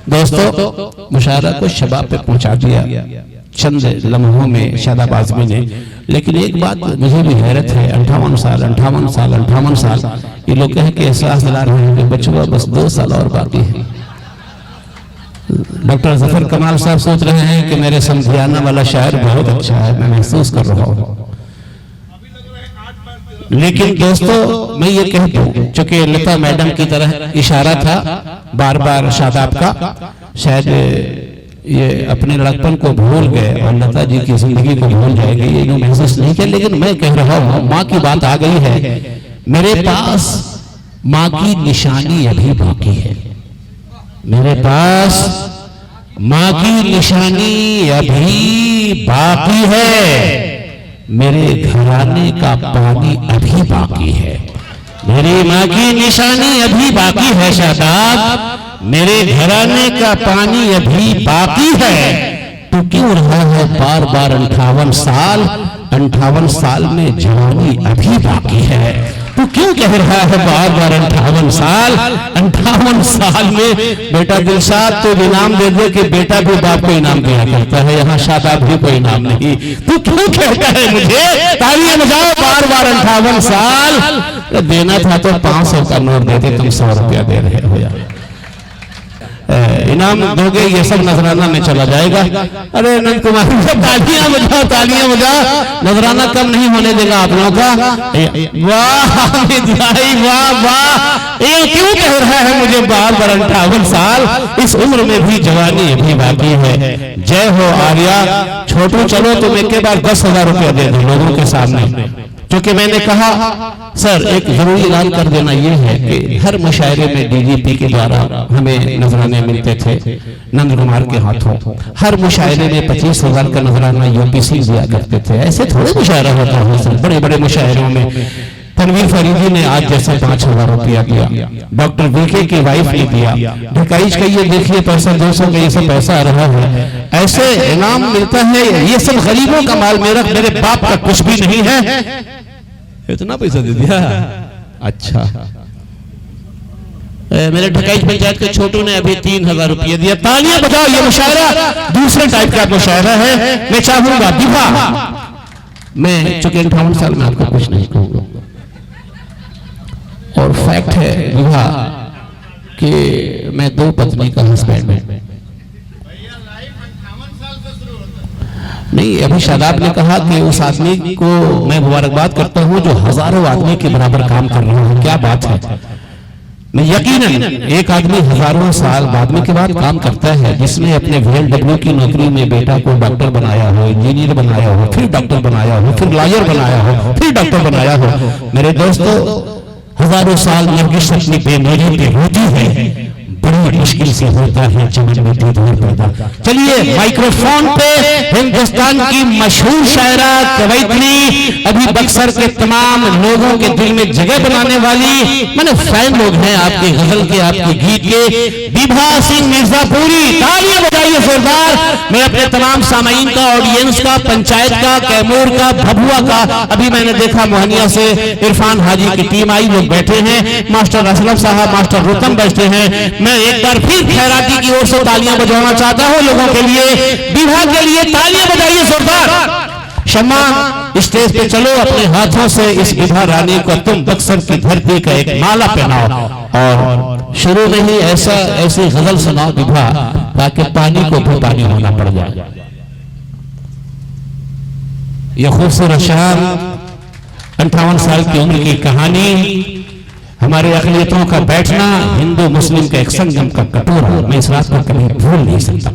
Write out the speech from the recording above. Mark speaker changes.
Speaker 1: दोस्तों मुशायरा को शबाब पे पहुंचा दिया चंद लम्हों में शादाब आज़मी ने। लेकिन एक बात मुझे भी हैरत है, 58 साल ये लोग कहें कि एहसास दिला रहे हैं कि बच्चों बस 2 साल और बाकी है। डॉक्टर जफर कमाल साहब सोच रहे हैं कि मेरे समझियाना वाला शायर बहुत अच्छा है, मैं महसूस कर रहा हूँ। लेकिन दोस्तों मैं ये कह दूं, चूंकि लता मैडम की तरह इशारा था बार बार शादाब का, शायद ये अपने लड़कपन को भूल गए और लता जी की जिंदगी को भूल जाएगी, ये यूं महसूस नहीं किया। लेकिन मैं कह रहा हूं, माँ की बात आ गई है, मेरे पास माँ की निशानी अभी बाकी है, मेरे पास माँ की निशानी अभी बाकी है, मेरे घराने का पानी अभी बाकी है, मेरी माँ की निशानी अभी बाकी है शादाब, मेरे घराने का पानी अभी बाकी है। तो क्यों रहा है बार बार 58 साल में जवानी अभी बाकी है, तो क्यों कह रहा है बार बार 58 साल में। बेटा दिलशाद तो इनाम दे दे कि बेटा भी बाप को इनाम दिया करता है, यहाँ शादाब भी कोई इनाम नहीं, तो क्यों कहता है मुझे तालियां बजाओ बार बार 58 साल। देना था तो 500 का नोट देते, तुम 100 रुपया दे रहे हो यार, इनाम दोगे ये सब नजराना में चला जाएगा। अरे अनंत कुमार तालियां बजाओ, नजराना कम नहीं होने देगा आप लोगों का। वाह वाह वाह, ये क्यों कह रहा है मुझे बार बार 58 साल, इस उम्र में भी जवानी अभी बाकी है। जय हो आर्या। छोटू चलो तुम एक बार 10,000 रुपया दे दो लोगों के सामने, क्योंकि मैंने कहा सर एक जरूरी ऐलान कर देना यह है कि हर मुशायरे में डीजीपी के द्वारा हमें नजराने मिलते थे नंद कुमार के हाथों, हर मुशायरे में 25,000 का नजराना यूपीसी दिया करते थे। ऐसे थोड़े मुशायरा होता है सर, बड़े बड़े मुशायरों में तनवीर फरीदी ने आज जैसे 5,000 रुपया दिया, डॉक्टर वीके की वाइफ ने दिया, ढकाइश का ये देखिए पैसा 200 का ये सब पैसा आ रहा है, ऐसे इनाम मिलता है। ये सब गरीबों का माल, मेरे बाप का कुछ भी नहीं है, इतना पैसा दे दिया। अच्छा मेरे ढकाइश पंचायत के छोटू ने अभी 3,000 रुपये दिया। तालियां बजाओ, ये मुशायरा दूसरे टाइप का मुशायरा है। मैं चाहूंगा दिफा, मैं चूंकि 58 साल में आपको कुछ नहीं कहूंगा, और फैक्ट है विवाह कि मैं 2 पत्नी का हस्बैंड हूं। नहीं, अभी शादाब ने कहा कि उस आदमी को मैं मुबारकबाद करता हूं जो हजारों आदमी के बराबर काम कर रहा है। क्या बात है। मैं यकीनन एक आदमी हजारों साल आदमी के बाद काम करता है, जिसने अपने VLW की नौकरी में बेटा को डॉक्टर बनाया हो, इंजीनियर बनाया हो, फिर डॉक्टर बनाया हो, फिर लॉयर बनाया हो, फिर डॉक्टर बनाया हो। मेरे दोस्तों हजारों साल नरगिस अपनी बेमौजी पे रोती है, बड़ी मुश्किल से होता है चमन में दीदार पैदा। चलिए माइक्रोफोन पे हिंदुस्तान की मशहूर शायरा कवयित्री, अभी बक्सर के तमाम लोगों के दिल में जगह बनाने वाली, मैंने फैन लोग हैं आपके गजल के, आपके गीत के, विभा सिंह मिर्जापुरी। तालियां बजाइए जोरदार। मैं अपने तमाम सामाईन का, ऑडियंस का, पंचायत का, कैमूर का, भभुआ का, अभी मैंने देखा मोहनिया से इरफान हाजी की टीम आई, लोग बैठे हैं, मास्टर असलम साहब, मास्टर रुतम बैठे हैं। मैं एक बार फिर खैराती की ओर से तालियां बजाना चाहता हूं लोगों के लिए, विभा के लिए तालियां बजाइए जोरदार। शम्मा स्टेज पे चलो, अपने हाथों से इस विभा रानी को तुम बक्सर की धरती का एक माला पहनाओ, और शुरू में ही ऐसी गजल सुनाओ विभा, ताकि पानी को भी पानी होना पड़ जाए। यह खूबसूरत शाम 58 साल की उम्र की कहानी, हमारे अक़लियतों का बैठना, हिंदू मुस्लिम का एक संगम का कटोरा, मैं इस रात को कभी भूल नहीं सकता।